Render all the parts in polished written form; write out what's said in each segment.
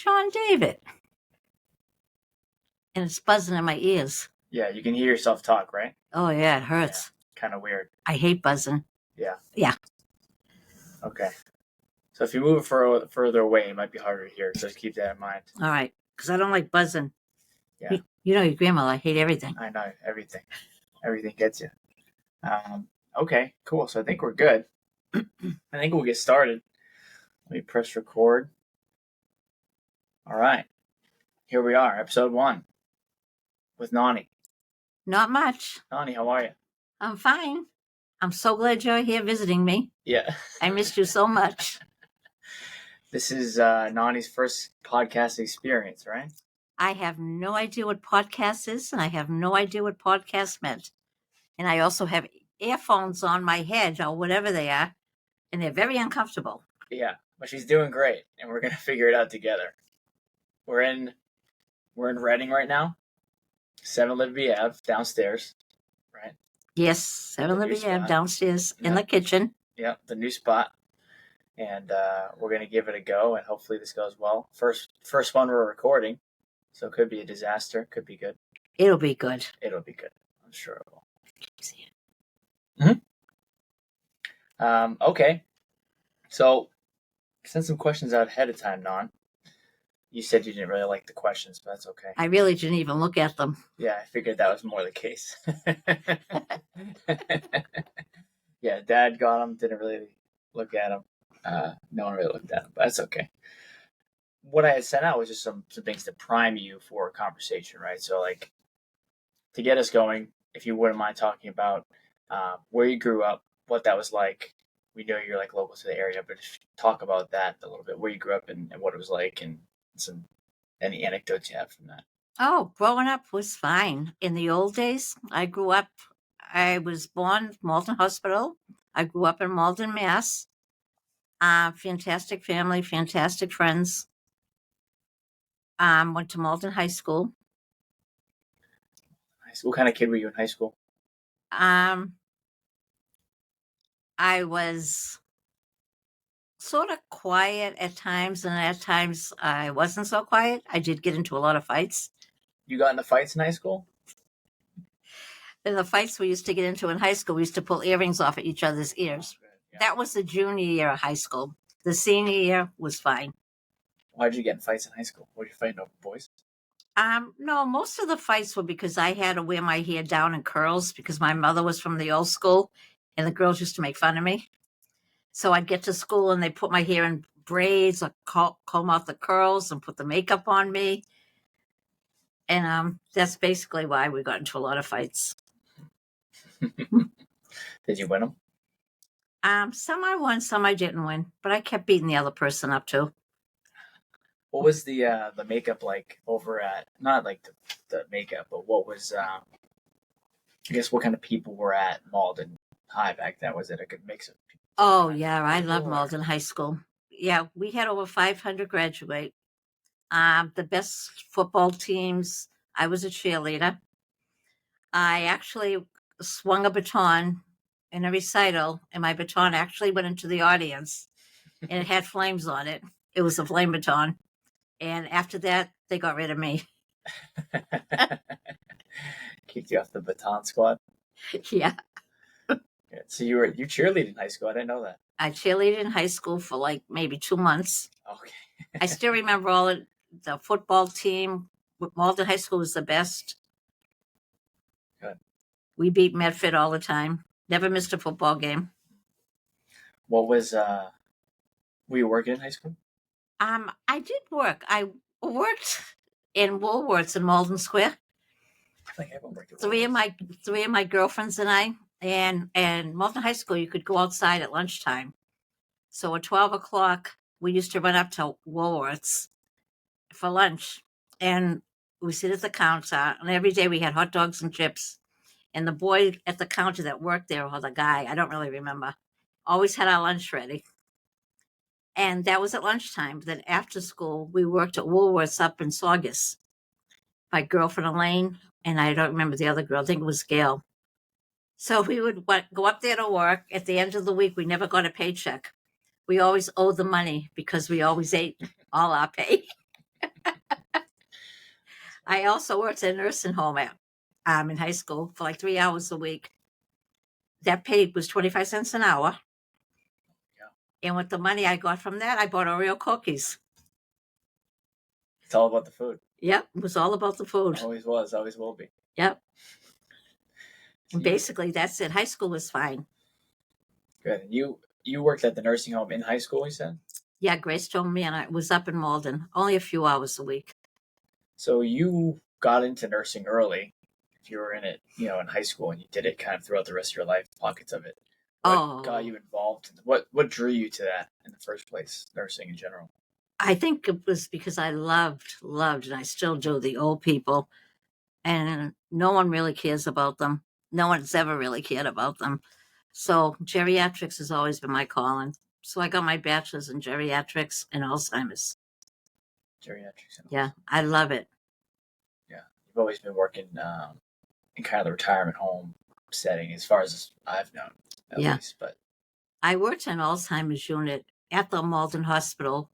John David. And it's buzzing in my ears. Yeah, you can hear yourself talk, right? Oh, yeah, it hurts. Yeah, kind of weird. I hate buzzing. Yeah. Yeah. Okay. So if you move it further away, it might be harder to hear. So just keep that in mind. All right. Because I don't like buzzing. Yeah. You know your grandma, I hate everything. I know, everything. Everything gets you. Okay, cool. So I think we're good. I think we'll get started. Let me press record. All right. Here we are, episode 1 with Nonnie. Not much. Nonnie, how are you? I'm fine. I'm so glad you're here visiting me. Yeah. I missed you so much. This is Nonnie's first podcast experience, right? I have no idea what podcast is, and I have no idea what podcast meant. And I also have earphones on my head or whatever they are, and they're very uncomfortable. Yeah, but she's doing great, and we're gonna figure it out together. We're in Reading right now. 7 Liberty Ave downstairs, right? Yes, 7 Liberty Ave downstairs in the kitchen. Yeah, the new spot. And we're going to give it a go, and hopefully this goes well. First one we're recording, so it could be a disaster. Could be good. It'll be good. It'll be good. I'm sure it will. Okay. So, send some questions out ahead of time, Non. You said you didn't really like the questions, but that's okay. I really didn't even look at them. Yeah, I figured that was more the case. Yeah, Dad got them, didn't really look at them. No one really looked at them, but that's okay. What I had sent out was just some things to prime you for a conversation, right? So, like, to get us going, if you wouldn't mind talking about where you grew up, what that was like. We know you're like local to the area, but just talk about that a little bit, where you grew up and what it was like, and any anecdotes you have from that. Oh, growing up was fine. In the old days, I was born at Malden Hospital. I grew up in Malden, Mass. Fantastic family, fantastic friends. Went to Malden High School. What kind of kid were you in high school? I was sort of quiet at times, and at times I wasn't so quiet. I did get into a lot of fights. You got into fights in high school? In the fights we used to get into in high school, we used to pull earrings off of each other's ears. Oh, yeah. That was the junior year of high school. The senior year was fine. Why did you get in fights in high school? Were you fighting over boys? No, most of the fights were because I had to wear my hair down in curls because my mother was from the old school, and the girls used to make fun of me. So I'd get to school and they put my hair in braids or comb out the curls and put the makeup on me. And that's basically why we got into a lot of fights. Did you win them? Some I won, some I didn't win, but I kept beating the other person up too. What was the makeup like over at, not like the makeup, but what was, I guess what kind of people were at Malden High back then? Was it a good mix of people? Oh, yeah, I love Malden High School. Yeah, we had over 500 graduate. The best football teams. I was a cheerleader. I actually swung a baton in a recital, and my baton actually went into the audience, and it had flames on it. It was a flame baton. And after that, they got rid of me. Kicked you off the baton squad? Yeah. So you cheerleaded in high school. I didn't know that. I cheerleaded in high school for like maybe 2 months. Okay. I still remember all the football team. Malden High School was the best. Good. We beat Medford all the time. Never missed a football game. What was, were you working in high school? I did work. I worked in Woolworths in Malden Square. I think everyone worked at Woolworths. Three of my girlfriends and I. And Malden High School, you could go outside at lunchtime. So at 12 o'clock, we used to run up to Woolworths for lunch. And we sit at the counter, and every day we had hot dogs and chips. And the boy at the counter that worked there, or the guy, I don't really remember, always had our lunch ready. And that was at lunchtime. Then after school, we worked at Woolworths up in Saugus. My girlfriend Elaine, and I don't remember the other girl, I think it was Gail. So we would go up there to work. At the end of the week, we never got a paycheck. We always owed the money because we always ate all our pay. I also worked at a nursing home in high school for like 3 hours a week. That paid was 25 cents an hour. Yeah. And with the money I got from that, I bought Oreo cookies. It's all about the food. Yep, it was all about the food. Always was, always will be. Yep. So And basically, that's it. High school was fine. good. And you worked at the nursing home in high school, you said? Yeah, Grace told me, and I was up in Malden, only a few hours a week. So you got into nursing early. If you were in it, in high school, and you did it kind of throughout the rest of your life, pockets of it. What got you involved? What drew you to that in the first place? Nursing in general. I think it was because I loved, and I still do, the old people, and no one really cares about them. No one's ever really cared about them. So geriatrics has always been my calling. So I got my bachelor's in geriatrics and Alzheimer's. Geriatrics. And Yeah, I love it. Yeah, you've always been working in kind of the retirement home setting, as far as I've known, at least. But I worked in Alzheimer's unit at the Malden Hospital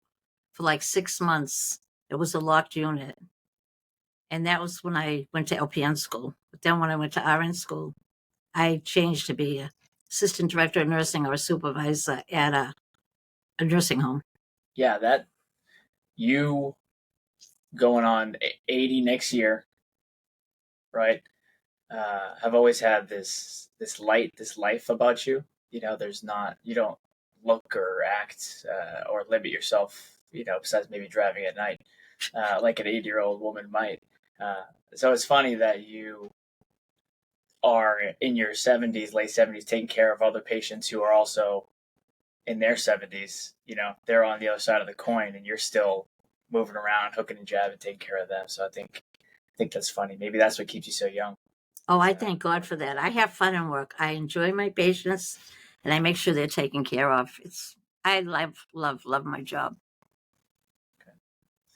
for like 6 months. It was a locked unit. And that was when I went to LPN school. But then when I went to RN school, I changed to be a assistant director of nursing or a supervisor at a nursing home. yeah, that you going on 80 next year, right? Have always had this life about you. There's not, you don't look or act or limit yourself. Besides maybe driving at night, like an 80-year-old woman might. So it's funny that you are in your 70s, late 70s, taking care of other patients who are also in their 70s. They're on the other side of the coin, and you're still moving around, hooking and jabbing, taking care of them. So I think that's funny. Maybe that's what keeps you so young. Oh, I thank God for that. I have fun in work. I enjoy my patients, and I make sure they're taken care of. I love my job. Okay.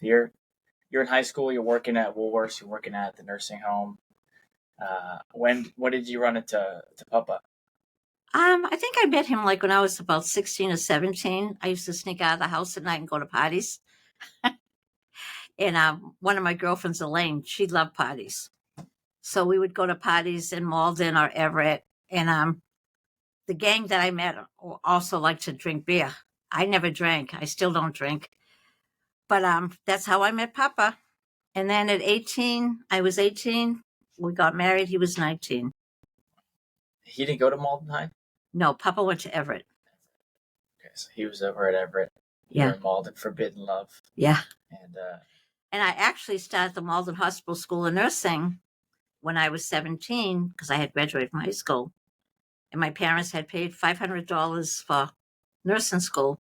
So you're in high school. You're working at Woolworths. You're working at the nursing home. When did you run into Papa? I think I met him like when I was about 16 or 17. I used to sneak out of the house at night and go to parties. And one of my girlfriends, Elaine, she loved parties. So we would go to parties in Malden or Everett. And the gang that I met also liked to drink beer. I never drank. I still don't drink. But that's how I met Papa. And then at 18, I was 18. We got married. He was 19. He didn't go to Malden High? No, Papa went to Everett. Okay, so he was over at Everett. Yeah. You're in Malden, Forbidden Love. Yeah. And I actually started the Malden Hospital School of Nursing when I was 17 because I had graduated from high school. And my parents had paid $500 for nursing school.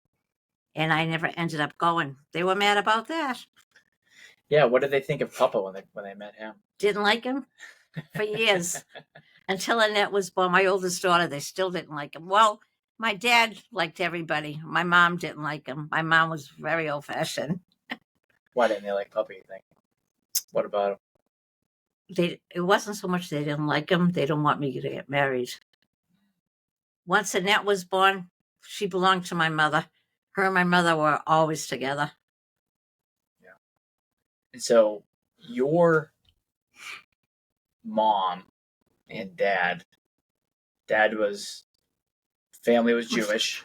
And I never ended up going. They were mad about that. Yeah, what did they think of Papa when they met him? Didn't like him for years. Until Annette was born, my oldest daughter, they still didn't like him. Well, my dad liked everybody. My mom didn't like him. My mom was very old-fashioned. Why didn't they like Papa, you think? What about him? It wasn't so much they didn't like him. They don't want me to get married. Once Annette was born, she belonged to my mother. Her and my mother were always together. Yeah. And so your mom and dad family was Jewish,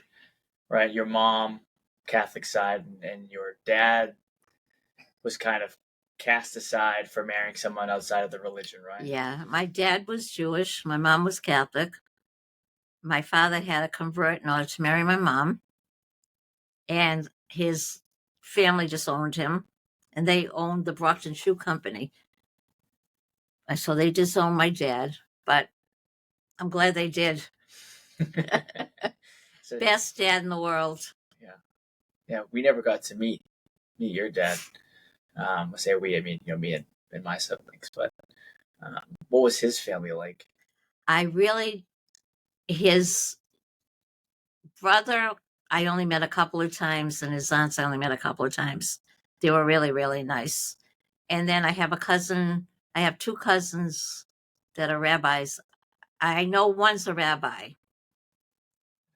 right? Your mom, Catholic side, and your dad was kind of cast aside for marrying someone outside of the religion, right? Yeah, my dad was Jewish. My mom was Catholic. My father had to convert in order to marry my mom. And his family disowned him. And they owned the Brockton Shoe Company. So they disowned my dad. But I'm glad they did. So, best dad in the world. Yeah, we never got to meet your dad. I say we, I mean, me and my siblings. But what was his family like? His brother, I only met a couple of times, and his aunts, I only met a couple of times. They were really, really nice. And then I have two cousins that are rabbis. I know one's a rabbi.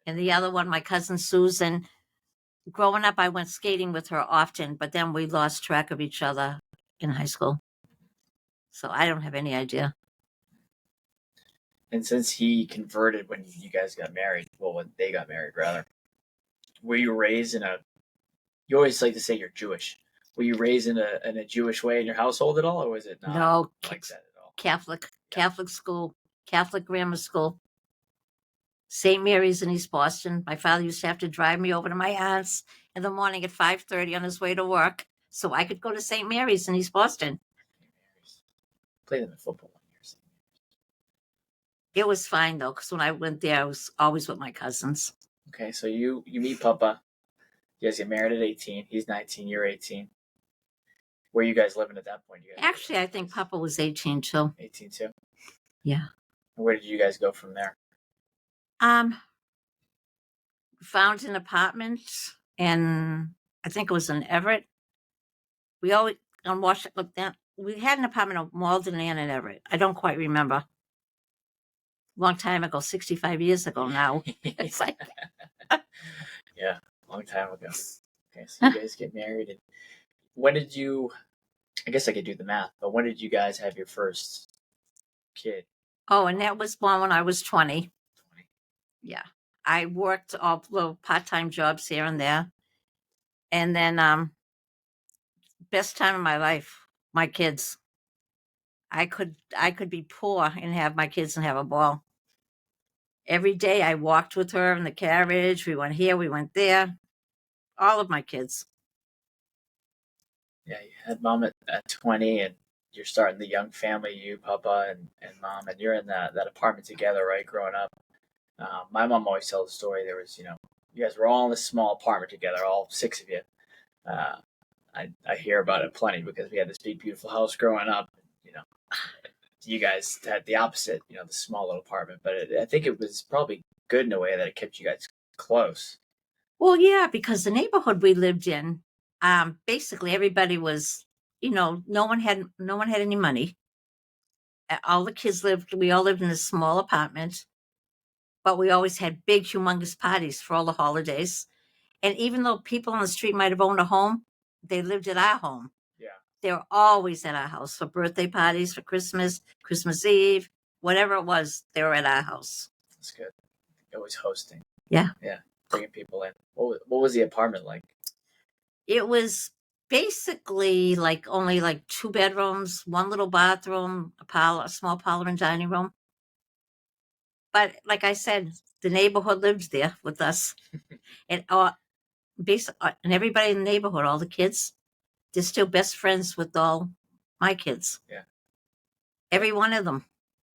And the other one, my cousin Susan, growing up, I went skating with her often, but then we lost track of each other in high school. So I don't have any idea. And since he converted when you guys got married, well, when they got married, rather, were you raised in a? You always like to say you're Jewish. Were you raised in a Jewish way in your household at all, or was it not No, like that at all? Catholic school, Catholic grammar school. St. Mary's in East Boston. My father used to have to drive me over to my aunt's in the morning at 5:30 on his way to work so I could go to St. Mary's in East Boston. Played them in football 1 year. It was fine, though, because when I went there, I was always with my cousins. Okay, so you meet Papa. You guys get married at 18. He's 19. You're 18. Where are you guys living at that point? You guys Actually, I think Papa was 18 too. 18 too? Yeah. And where did you guys go from there? Found an apartment, and I think it was in Everett. We always on Washington. Look down. We had an apartment on Malden and in Everett. I don't quite remember. Long time ago, 65 years ago now. It's like, yeah, long time ago. Okay, so you guys get married, and when did you? I guess I could do the math, but when did you guys have your first kid? oh, and that was born when I was 20. 20. Yeah. I worked all little part-time jobs here and there. And then best time of my life, my kids. I could be poor and have my kids and have a ball. Every day I walked with her in the carriage. We went here, we went there. All of my kids. Yeah, you had mom at 20, and you're starting the young family, you, Papa, and mom, and you're in that apartment together, right, growing up. My mom always tells the story. There was, you guys were all in this small apartment together, all six of you. Uh, I hear about it plenty because we had this big, beautiful house growing up. You guys had the opposite, the small little apartment. But I think it was probably good in a way that it kept you guys close. Well, yeah, because the neighborhood we lived in, basically everybody was, no one had any money. All the kids we all lived in a small apartment, but we always had big, humongous parties for all the holidays. And even though people on the street might have owned a home, they lived at our home. Yeah. They were always at our house for birthday parties, for Christmas, Christmas Eve, whatever it was, they were at our house. That's good. Always hosting. Yeah. Yeah. Bringing people in. What was the apartment like? It was basically only 2 bedrooms, 1 little bathroom, a small parlor and dining room. But like I said, the neighborhood lived there with us. And and everybody in the neighborhood, all the kids, they're still best friends with all my kids. Yeah. Every one of them.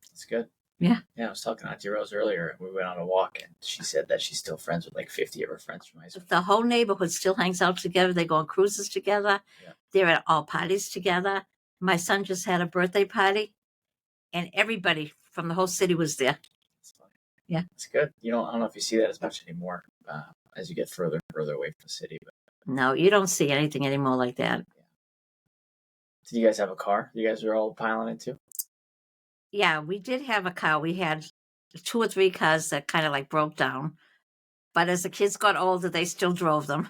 That's good. Yeah. Yeah, I was talking to Auntie Rose earlier, and we went on a walk, and she said that she's still friends with 50 of her friends from high school. The whole neighborhood still hangs out together. They go on cruises together. Yeah. They're at all parties together. My son just had a birthday party, and everybody from the whole city was there. That's funny. Yeah. It's good. I don't know if you see that as much anymore as you get further away from the city. But no, you don't see anything anymore like that. Yeah. Did you guys have a car? You guys were all piling into? Yeah, we did have a car. We had 2 or 3 cars that kind of broke down. But as the kids got older, they still drove them.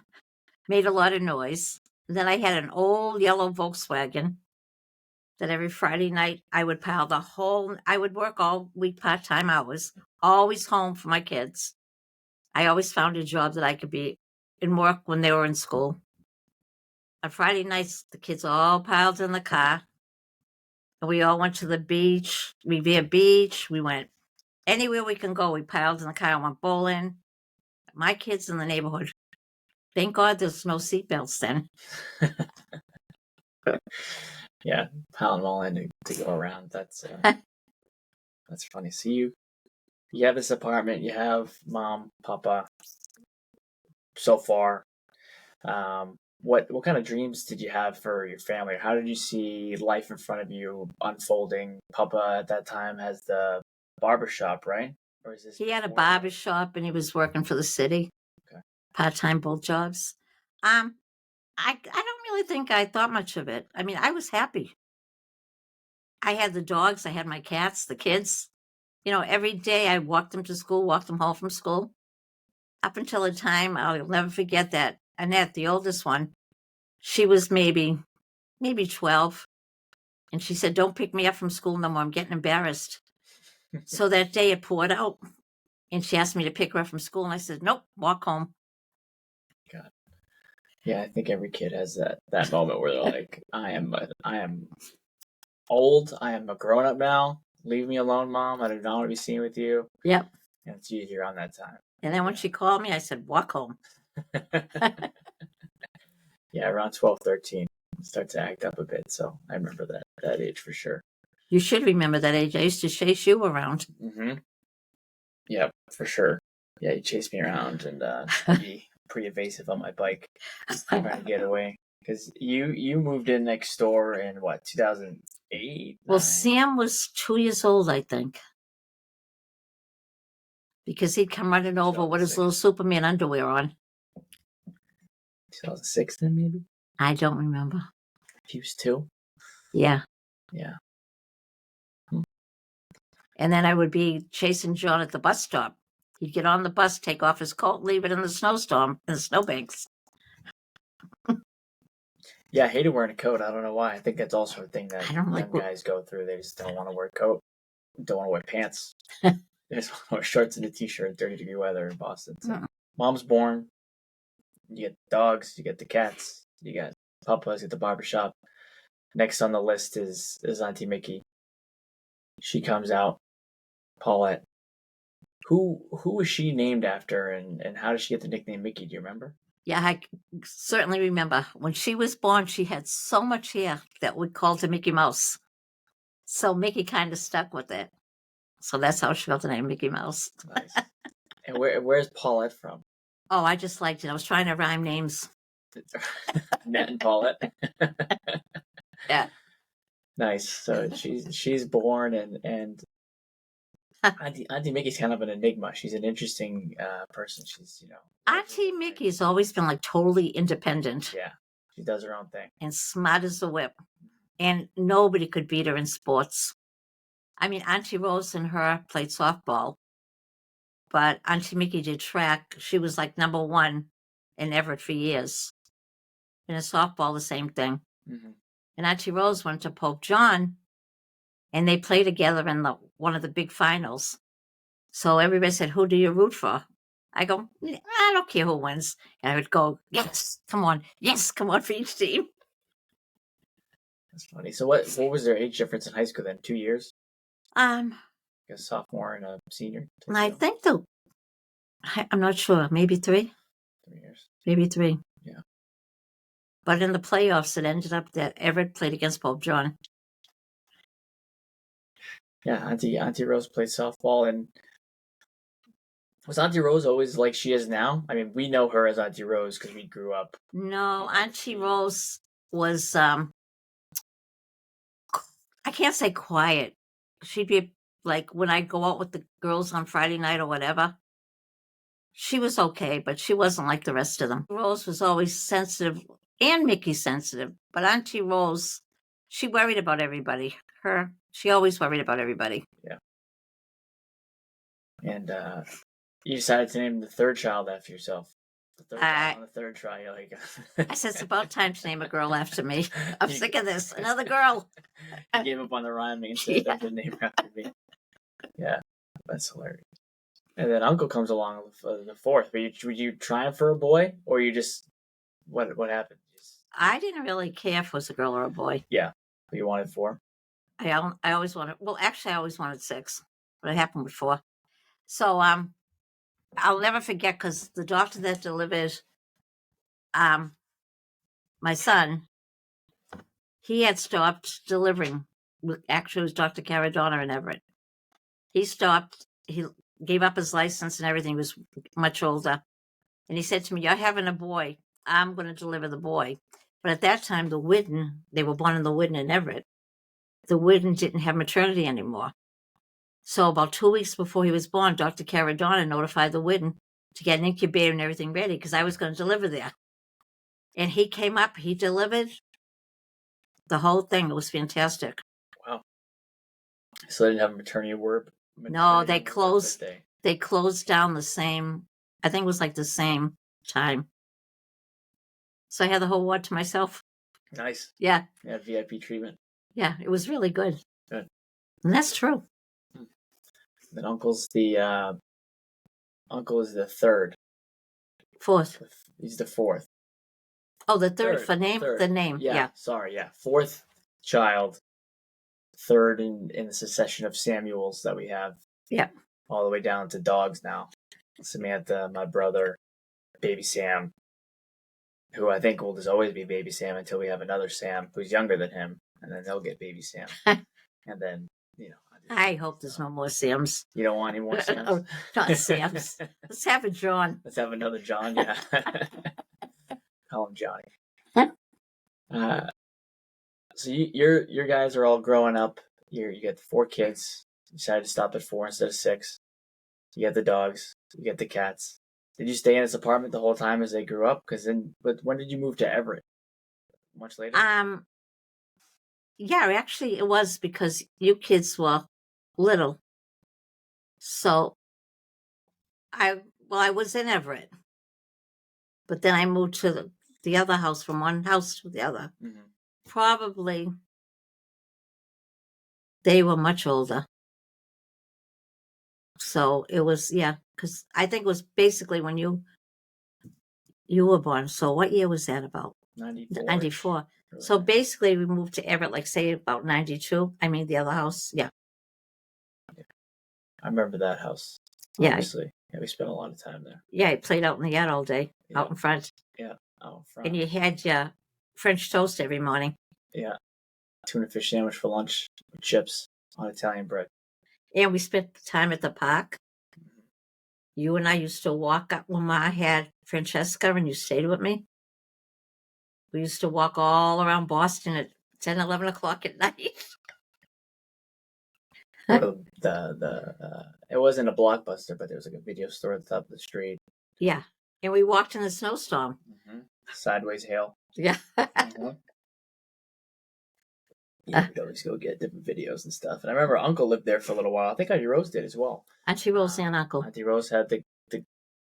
Made a lot of noise. And then I had an old yellow Volkswagen that every Friday night I would I would work all week part-time hours, always home for my kids. I always found a job that I could be in work when they were in school. On Friday nights, the kids all piled in the car. And we all went to the beach, Revere Beach. We went anywhere we can go. We piled in the car and went bowling. My kids in the neighborhood. Thank God there's no seatbelts then. Yeah, piling them all in to go around. That's funny. So you have this apartment. You have mom, papa. So far, what kind of dreams did you have for your family? How did you see life in front of you unfolding? Papa at that time has the barbershop, right? Or is this? He had a barbershop and he was working for the city. Okay. Part-time, both jobs. I don't really think I thought much of it. I mean, I was happy. I had the dogs, I had my cats, the kids. Every day I walked them to school, walked them home from school. Up until a time, I'll never forget that Annette, the oldest one, she was maybe 12. And she said, don't pick me up from school no more. I'm getting embarrassed. So that day it poured out. And she asked me to pick her up from school. And I said, nope, walk home. God. Yeah, I think every kid has that moment where they're like, I am old. I am a grown up now. Leave me alone, Mom. I do not want to be seen with you. Yep. And it's usually around that time. And then when she called me, I said, walk home. Yeah, around 12, 13, start to act up a bit. So I remember that age for sure. You should remember that age. I used to chase you around. Mm-hmm. Yeah, for sure. Yeah, you chased me around and be pretty evasive on my bike, trying to get away. Because you moved in next door in what, 2008? Well, Sam was 2 years old, I think. Because he'd come running over with his little Superman underwear on. 2006 then, maybe? I don't remember. He was 2? Yeah. Yeah. And then I would be chasing John at the bus stop. He'd get on the bus, take off his coat, leave it in the snowstorm, in the snowbanks. Yeah, I hated wearing a coat. I don't know why. I think that's also a thing that young like guys go through. They just don't want to wear a coat. Don't want to wear pants. They just want to wear shorts and a t-shirt in 30-degree weather in Boston. So. Mom's born. You get the dogs. You get the cats. You got Papa's at the barbershop. Next on the list is Auntie Mickey. She comes out. Paulette. Who was she named after, and how did she get the nickname Mickey? Do you remember? Yeah, I certainly remember. When she was born, she had so much hair that we called her Mickey Mouse. So Mickey kind of stuck with it. So that's how she got the name Mickey Mouse. Nice. And where's Paulette from? Oh, I just liked it. I was trying to rhyme names. Nat and Paulette. Yeah. Nice. So she's born, and Auntie Mickey's kind of an enigma. She's an interesting person. She's Auntie Mickey's always been like totally independent. Yeah, she does her own thing. And smart as a whip. And nobody could beat her in sports. I mean, Auntie Rose and her played softball, but Auntie Mickey did track. She was like number 1 in Everett for years. And in softball, the same thing. Mm-hmm. And Auntie Rose went to Pope John, and they played together in one of the big finals. So everybody said, who do you root for? I go, I don't care who wins. And I would go, yes, come on for each team. That's funny. So what was their age difference in high school then? 2 years? A sophomore and a senior? I think I'm not sure, maybe 3? 3 years. Maybe 3. Yeah. But in the playoffs, it ended up that Everett played against Pope John. Yeah, Auntie Rose played softball, and was Auntie Rose always like she is now? I mean, we know her as Auntie Rose because we grew up. No, Auntie Rose was, I can't say quiet. She'd be like, when I go out with the girls on Friday night or whatever, she was okay, but she wasn't like the rest of them. Rose was always sensitive, and Mickey sensitive, but Auntie Rose, she worried about everybody. She always worried about everybody. Yeah. And you decided to name the third child after yourself. The third child on the third try. Like, I said, it's about time to name a girl after me. I'm sick of this. Another girl. You gave up on the rhyming and said the name after me. Yeah, that's hilarious. And then Uncle comes along the fourth. Were you trying for a boy, or you just what happened? I didn't really care if it was a girl or a boy. Yeah, but you wanted 4. I always wanted. Well, actually, I always wanted 6, but it happened with 4. So I'll never forget because the doctor that delivered my son, he had stopped delivering. Actually, it was Dr. Caradonna in Everett. He stopped. He gave up his license and everything. He was much older. And he said to me, you're having a boy. I'm going to deliver the boy. But at that time, the Whidden, they were born in the Whidden in Everett. The Whidden didn't have maternity anymore. So about 2 weeks before he was born, Dr. Caradonna notified the Whidden to get an incubator and everything ready because I was going to deliver there. And he came up, he delivered the whole thing. It was fantastic. Wow. So they didn't have a maternity ward? No, they closed down the same, I think it was like the same time. So I had the whole ward to myself. Nice. Yeah. Yeah, VIP treatment. Yeah, it was really good. Good. And that's true. Then uncle is the third. Fourth. He's the fourth. Oh, the third for name? Third. The name. Yeah. Sorry, yeah. Fourth child, third in the succession of Samuels that we have. Yeah. All the way down to dogs now. Samantha, my brother, baby Sam, who I think will just always be baby Sam until we have another Sam who's younger than him, and then they'll get baby Sam. And then, I hope there's no more Sams. You don't want any more Sams? Oh, not Sams. Let's have a John. Let's have another John, yeah. Call him Johnny. So your guys are all growing up. You get 4 kids. You decided to stop at 4 instead of 6. You get the dogs. You get the cats. Did you stay in this apartment the whole time as they grew up? But when did you move to Everett? Much later? Yeah, actually it was because you kids were little. So I was in Everett. But then I moved to the other house, from one house to the other. Mm-hmm. Probably they were much older. So it was, yeah, because I think it was basically when you were born. So what year was that about? 94. 94. So basically we moved to Everett, like say about 92. I mean, the other house. Yeah. I remember that house. Yeah. Obviously. Yeah, we spent a lot of time there. Yeah, I played out in the yard all day, out in front. Yeah, out in front. And you had your French toast every morning. Yeah. Tuna fish sandwich for lunch with chips on Italian bread. And we spent time at the park. You and I used to walk up when Ma had Francesca and you stayed with me. We used to walk all around Boston at 10, 11 o'clock at night. It wasn't a Blockbuster, but there was like a video store at the top of the street. Yeah. And we walked in a snowstorm. Mm-hmm. Sideways hail. Yeah. Mm-hmm. Yeah, we'd always go get different videos and stuff. And I remember Uncle lived there for a little while. I think Auntie Rose did as well. Auntie Rose and Uncle. Auntie Rose had the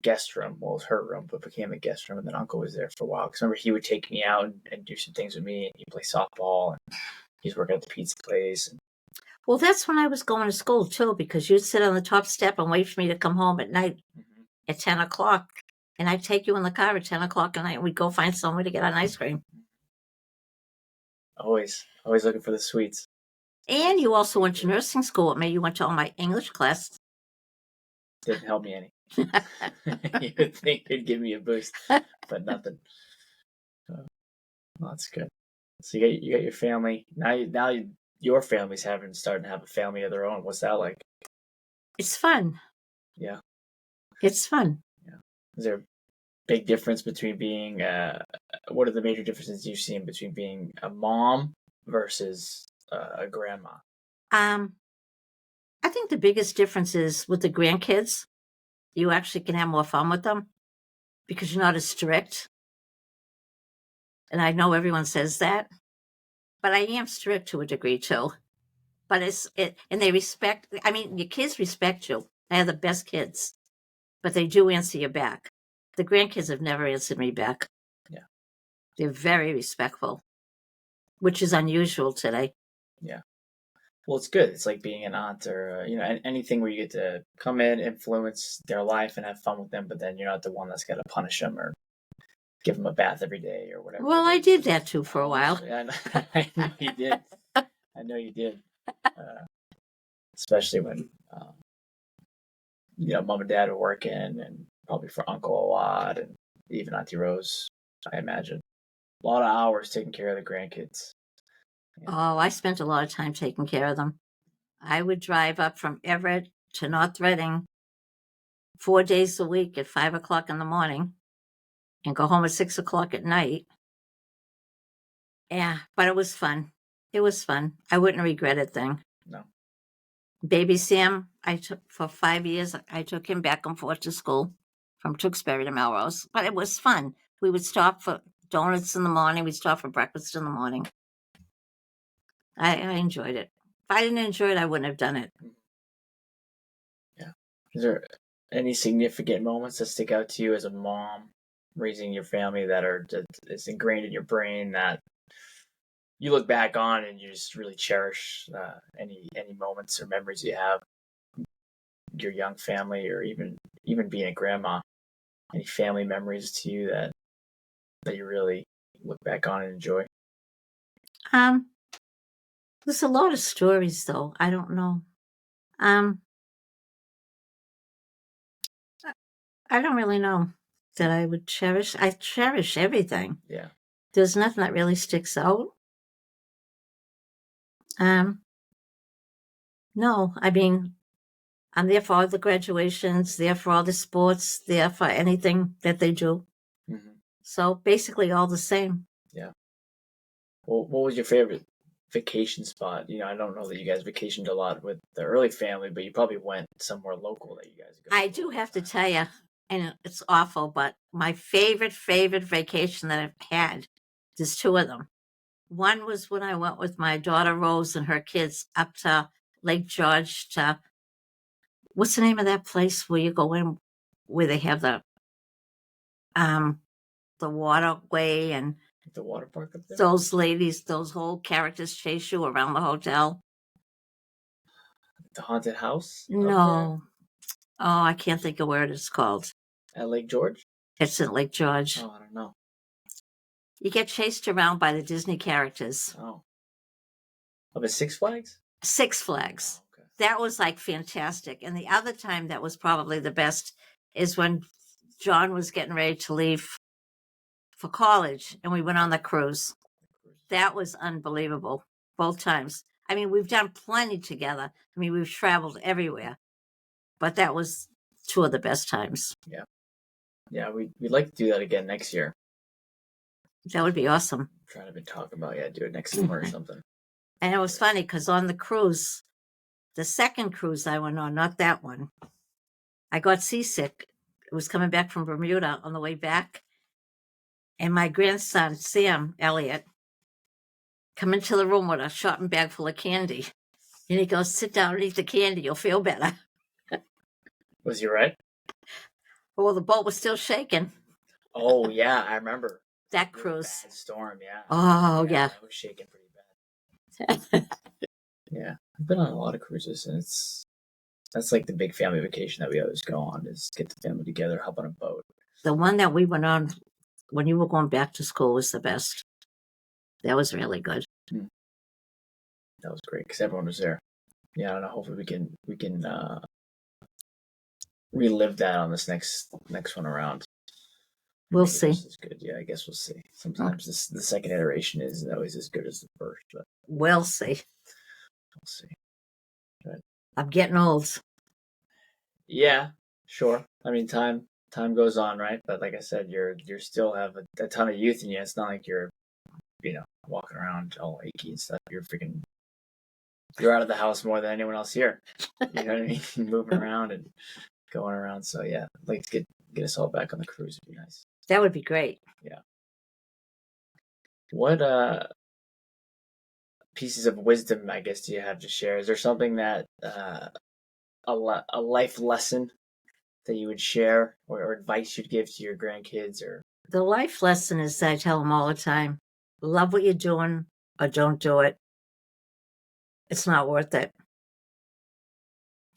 guest room. Well, it was her room, but became the guest room. And then Uncle was there for a while. Because remember, he would take me out and do some things with me. And he'd play softball. And he was working at the pizza place. And well, that's when I was going to school, too, because you'd sit on the top step and wait for me to come home at night at 10 o'clock. And I'd take you in the car at 10 o'clock at night. And we'd go find somewhere to get an ice cream. Always looking for the sweets. And you also went to nursing school with me. You went to all my English class. Didn't help me any. You would think it'd give me a boost, but nothing. Well, that's good. So you got your family now. Your family's starting to have a family of their own. What's that like? It's fun. Yeah, it's fun. Yeah. Is there a big difference between being? What are the major differences you've seen between being a mom versus a grandma? I think the biggest difference is with the grandkids. You actually can have more fun with them because you're not as strict. And I know everyone says that, but I am strict to a degree too. But and they respect. I mean, your kids respect you. They are the best kids, but they do answer you back. The grandkids have never answered me back. Yeah, they're very respectful, which is unusual today. Yeah. Well, it's good. It's like being an aunt or, anything where you get to come in, influence their life and have fun with them, but then you're not the one that's got to punish them or give them a bath every day or whatever. Well, I did that too for a while. Yeah, I know you did. I know you did. Especially when, mom and dad were working and probably for Uncle a lot and even Auntie Rose, I imagine. A lot of hours taking care of the grandkids. Oh, I spent a lot of time taking care of them. I would drive up from Everett to North Reading 4 days a week at 5 o'clock in the morning and go home at 6 o'clock at night. Yeah, but it was fun. It was fun. I wouldn't regret a thing. No. Baby Sam, I took for 5 years. I took him back and forth to school from Tewksbury to Melrose, but it was fun. We would stop for donuts in the morning. We'd stop for breakfast in the morning. I enjoyed it. If I didn't enjoy it, I wouldn't have done it. Yeah. Is there any significant moments that stick out to you as a mom raising your family that is ingrained in your brain that you look back on and you just really cherish any moments or memories you have, your young family, or even being a grandma? Any family memories to you that you really look back on and enjoy? There's a lot of stories, though. I don't know. I don't really know that I would cherish. I cherish everything. Yeah. There's nothing that really sticks out. No, I mean, I'm there for all the graduations, there for all the sports, there for anything that they do. Mm-hmm. So basically all the same. Yeah. Well, what was your favorite vacation spot? I don't know that you guys vacationed a lot with the early family, but you probably went somewhere local that you guys go. I do have to tell you, and it's awful, but my favorite vacation that I've had, there's two of them. One was when I went with my daughter Rose and her kids up to Lake George to, what's the name of that place where you go in, where they have the waterway and The water park up there? those ladies, those whole characters chase you around the hotel. The haunted house? No. Oh, I can't think of where it is called. At Lake George? It's at Lake George. Oh, I don't know. You get chased around by the Disney characters. Oh. Up at Six Flags? Six Flags. Oh, okay. That was like fantastic. And the other time that was probably the best is when John was getting ready to leave for college and we went on the cruise. That was unbelievable. Both times. I mean, we've done plenty together. I mean, we've traveled everywhere. But that was two of the best times. Yeah. Yeah, we'd like to do that again next year. That would be awesome. I'm trying to talk about, do it next summer or something. And it was funny because on the cruise, the second cruise I went on, not that one, I got seasick. It was coming back from Bermuda on the way back. And my grandson, Sam Elliott, come into the room with a shopping bag full of candy. And he goes, sit down and eat the candy. You'll feel better. Was he right? Well, the boat was still shaking. Oh, yeah, I remember. That cruise. Bad storm, yeah. Oh, yeah. It was shaking pretty bad. Yeah. I've been on a lot of cruises, and that's like the big family vacation that we always go on, is get the family together, hop on a boat. The one that we went on when you were going back to school was the best. That was really good. That was great because everyone was there. Yeah, I don't know. Hopefully we can relive that on this next one around. We'll see. This is good. Yeah, I guess we'll see. Sometimes the second iteration is always as good as the first, but we'll see. We'll see. But I'm getting old. Yeah, sure. I mean, time goes on, right? But like I said, you're still have a ton of youth in you. It's not like you're, walking around all achy and stuff. You're out of the house more than anyone else here. You know what I mean? Moving around and going around. So yeah, I'd like to get us all back on the cruise. Would be nice. That would be great. Yeah. What pieces of wisdom, I guess, do you have to share? Is there something that a life lesson that you would share, or advice you'd give to your grandkids? Or the life lesson is that I tell them all the time: love what you're doing or don't do it. It's not worth it.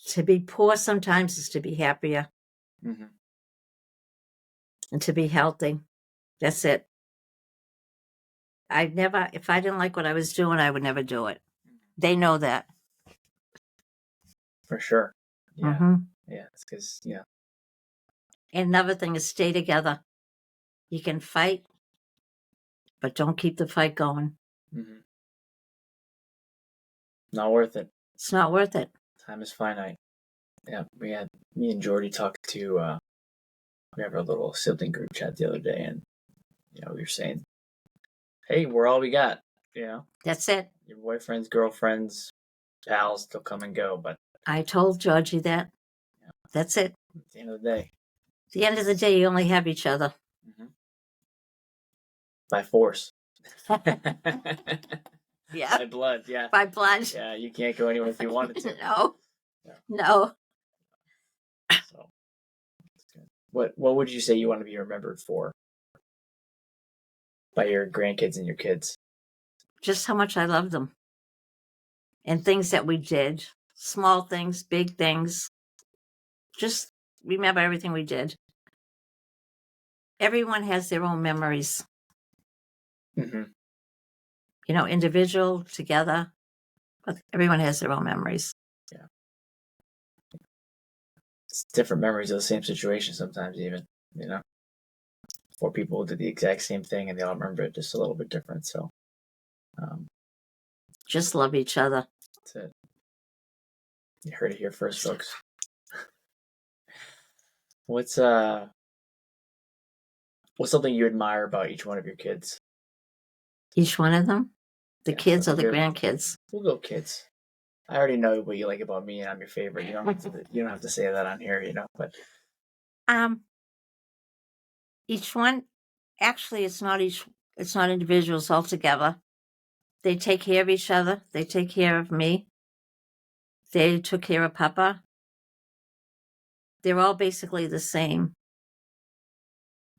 To be poor sometimes is to be happier. Mm-hmm. And to be healthy. That's it. If I didn't like what I was doing, I would never do it. They know that. For sure. Yeah. Mm-hmm. Yeah. It's because, And another thing is stay together. You can fight, but don't keep the fight going. Mm-hmm. Not worth it. It's not worth it. Time is finite. Yeah. Me and Jordy talked to, we have our little sibling group chat the other day, and, we were saying, hey, we're all we got, That's it. Your boyfriends, girlfriends, pals, they'll come and go, but I told Georgie that. Yeah. That's it. At the end of the day. At the end of the day, you only have each other. Mm-hmm. By force. Yeah. By blood, yeah. By blood. Yeah, you can't go anywhere if you wanted to. No. Yeah. No. So, what would you say you want to be remembered for by your grandkids and your kids? just how much I love them. And things that we did, small things, big things. Just remember everything we did. Everyone has their own memories. Mm-hmm. You know, individual, together, but everyone has their own memories. Yeah. It's different memories of the same situation sometimes, even, you know. 4 people did the exact same thing and they all remember it just a little bit different. So, just love each other. That's it. You heard it here first, folks. What's something you admire about each one of your kids? Each one of them? The kids or the grandkids? We'll go kids. I already know what you like about me, and I'm your favorite. You don't have to say that on here, you know. But each one, actually, it's not individuals altogether. They take care of each other. They take care of me. They took care of Papa. They're all basically the same.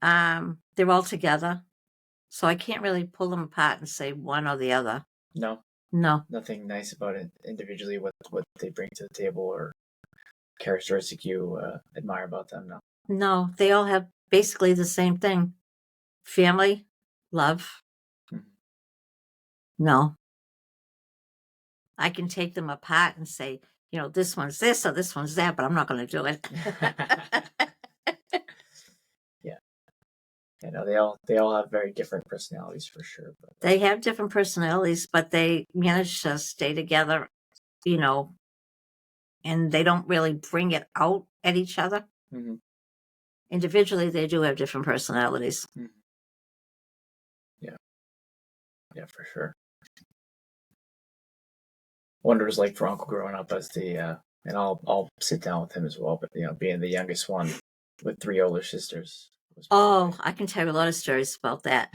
They're all together. So I can't really pull them apart and say one or the other. No. Nothing nice about it individually, what they bring to the table or characteristic you admire about them, no? No, they all have basically the same thing. Family, love. Mm-hmm. No. I can take them apart and say, you know, this one's this or this one's that, but I'm not going to do it. Yeah. You know, they all have very different personalities for sure. But they have different personalities, but they manage to stay together, you know, and they don't really bring it out at each other. Mm-hmm. Individually, they do have different personalities. Mm-hmm. Yeah. Yeah, for sure. Wonder what it was like for Uncle growing up as the, and I'll sit down with him as well, but, you know, being the youngest one with 3 older sisters. Oh, I can tell you a lot of stories about that.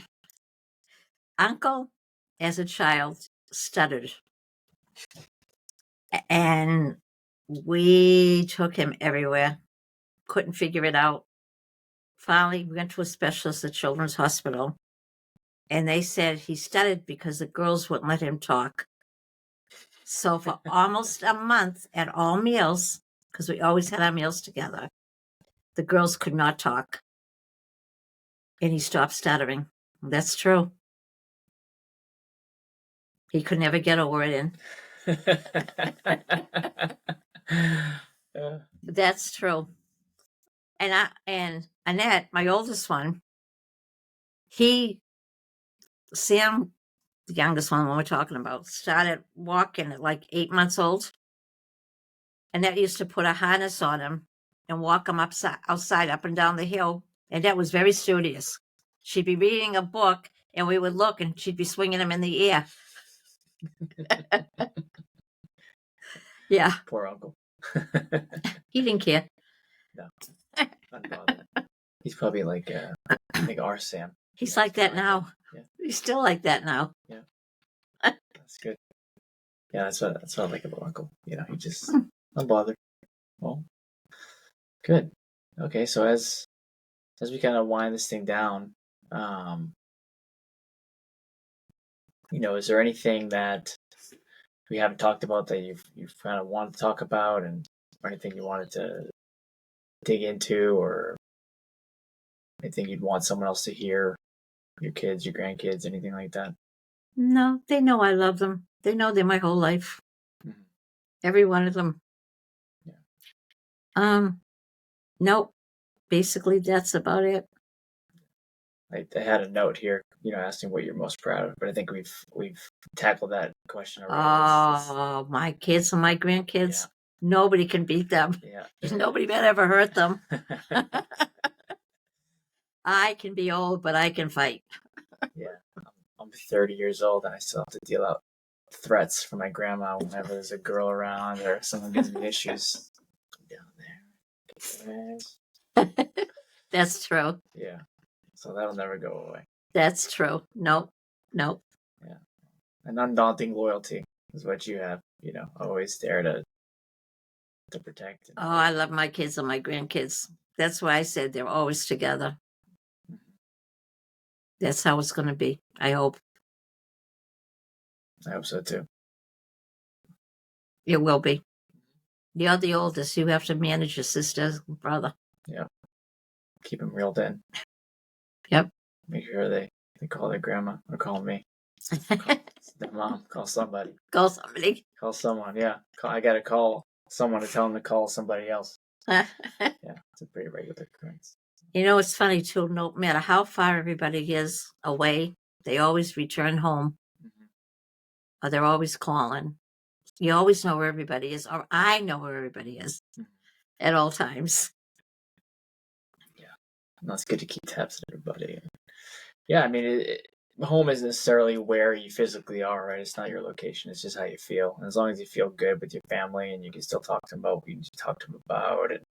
Uncle, as a child, stuttered. And we took him everywhere. Couldn't figure it out. Finally, we went to a specialist at Children's Hospital. And they said he stuttered because the girls wouldn't let him talk. So for almost a month at all meals, because we always had our meals together, the girls could not talk. And he stopped stuttering. That's true. He could never get a word in. That's true. And Annette, my oldest one, Sam, the youngest one we're talking about, started walking at like 8 months old. Annette used to put a harness on him and walk him outside, up and down the hill. And that was very studious. She'd be reading a book and we would look and she'd be swinging him in the air. Yeah. Poor uncle. He didn't care. No. Unbothered. He's probably like our Sam. He's like that now. Yeah. He's still like that now. Yeah. That's good. Yeah, that's what I like about Uncle. You know, he just unbothered. Well, good. Okay, so as we kind of wind this thing down, you know, is there anything that we haven't talked about that you've kind of wanted to talk about, and or anything you wanted to dig into, or anything you'd want someone else to hear, your kids, your grandkids, anything like that? No, they know I love them. They know they're my whole life. Mm-hmm. Every one of them. Yeah. Nope. Basically, that's about it. I had a note here, you know, asking what you're most proud of, but I think we've tackled that question already. Oh, my kids and my grandkids. Yeah. Nobody can beat them. Yeah. Nobody can ever hurt them. I can be old, but I can fight. Yeah. I'm 30 years old and I still have to deal out threats from my grandma whenever there's a girl around or someone gives me issues. Down there. That's true. Yeah. So that'll never go away. That's true. Nope. Yeah. An undaunting loyalty is what you have, you know, always there to protect. Oh, I love my kids and my grandkids. That's why I said they're always together. That's how it's going to be, I hope. I hope so too. It will be. You're the oldest. You have to manage your sister, brother. Yeah. Keep them reeled in. Yep. Make sure they call their grandma or call me. Their mom. Call somebody. Call somebody. Call someone. Yeah. I got to call someone to tell them to call somebody else. Yeah. It's a pretty regular occurrence. You know, it's funny too. No matter how far everybody is away, they always return home, or they're always calling. You always know where everybody is, or I know where everybody is at all times. Yeah, and that's good to keep tabs on everybody. Yeah, I mean, home isn't necessarily where you physically are, right? It's not your location. It's just how you feel. And as long as you feel good with your family and you can still talk to them about what you need to talk to them about and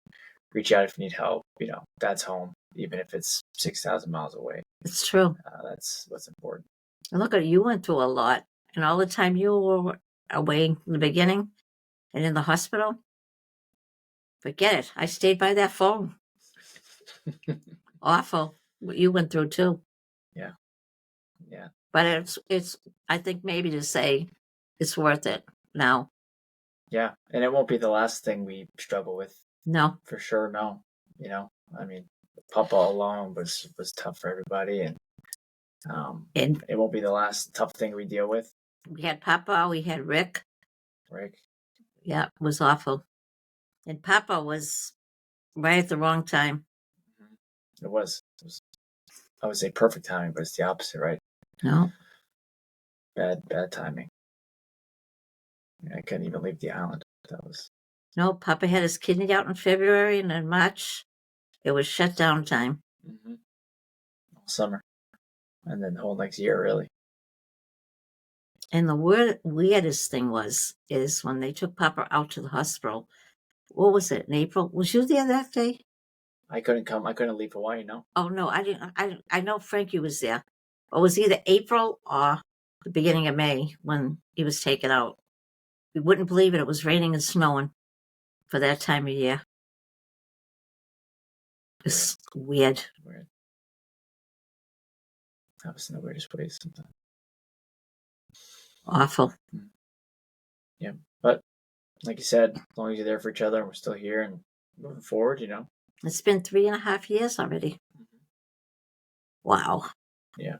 reach out if you need help, that's home, even if it's 6,000 miles away. It's true. That's what's important. And look at you went through a lot, and all the time you were away in the beginning and in the hospital. Forget it. I stayed by that phone. Awful. What you went through too. Yeah. Yeah. But it's I think maybe to say it's worth it now. Yeah. And it won't be the last thing we struggle with. No. For sure, no. I mean, Papa alone was tough for everybody, and it won't be the last tough thing we deal with. We had Papa, we had Rick. Rick. Yeah, it was awful. And Papa was right at the wrong time. It was, I would say perfect timing, but it's the opposite, right? No. Bad timing. I couldn't even leave the island. No, Papa had his kidney out in February, and in March, it was shut down time. All summer. And then the whole next year, really. And the weirdest thing is when they took Papa out to the hospital. What was it, in April? Was you there that day? I couldn't come. I couldn't leave Hawaii, no. Oh, no, I didn't. I know Frankie was there. It was either April or the beginning of May when he was taken out. We wouldn't believe it. It was raining and snowing for that time of year. It's weird. That was in the weirdest ways sometimes. Awful. Yeah, but like you said, as long as you're there for each other, and we're still here and moving forward, It's been 3.5 years already. Wow. Yeah.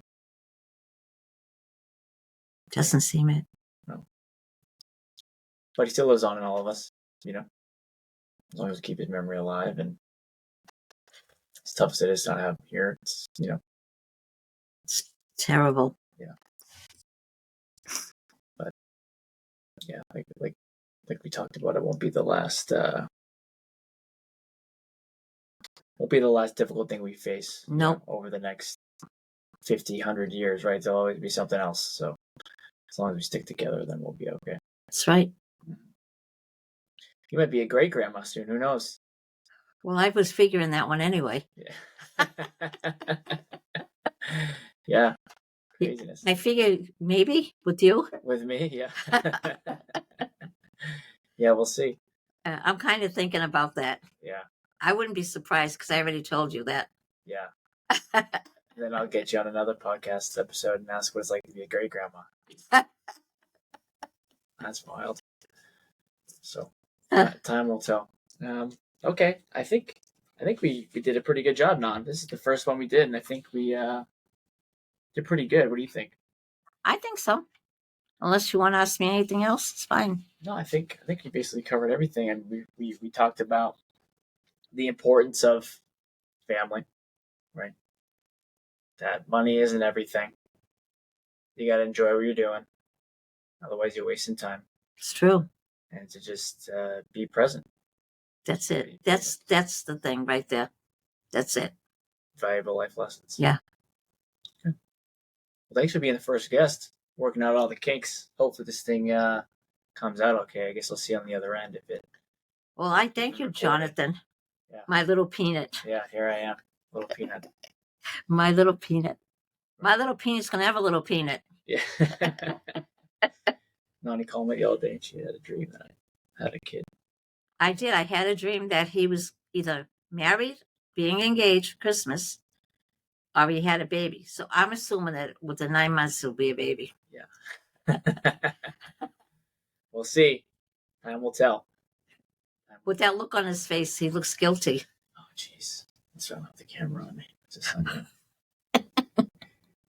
Doesn't seem it. No. But he still lives on in all of us, as long as we keep his memory alive. And as tough as it is to not have him here, it's, It's terrible. Yeah. But yeah, like we talked about, it won't be the last difficult thing we face. Nope. Over the next 50, 100 years, right? There'll always be something else. So as long as we stick together, then we'll be okay. That's right. You might be a great grandma soon. Who knows? Well, I was figuring that one anyway. Yeah. Yeah. Craziness. I figured maybe with you. With me, yeah. Yeah, we'll see. I'm kind of thinking about that. Yeah. I wouldn't be surprised because I already told you that. Yeah. Then I'll get you on another podcast episode and ask what it's like to be a great grandma. That's wild. So time will tell. Okay, I think we did a pretty good job, Non. This is the first one we did, and I think we did pretty good. What do you think? I think so. Unless you want to ask me anything else, it's fine. No, I think you basically covered everything, and we talked about the importance of family, right? That money isn't everything. You got to enjoy what you're doing. Otherwise, you're wasting time. It's true. And to just be present. That's it. That's the thing right there. That's it. Valuable life lessons. Yeah. Okay. Well, thanks for being the first guest. Working out all the kinks. Hopefully this thing comes out okay. I guess I'll see you on the other end if it. Well, I thank you, Jonathan. Yeah. My little peanut. Yeah, here I am. Little peanut. My little peanut. My little peanut's going to have a little peanut. Yeah. Nonnie called me the other day and she had a dream that I had a kid. I did. I had a dream that he was either married, being engaged for Christmas, or he had a baby. So I'm assuming that within 9 months he'll be a baby. Yeah. We'll see. Time will tell. With that look on his face, he looks guilty. Oh, jeez. That's why I don't have the camera on me. Just on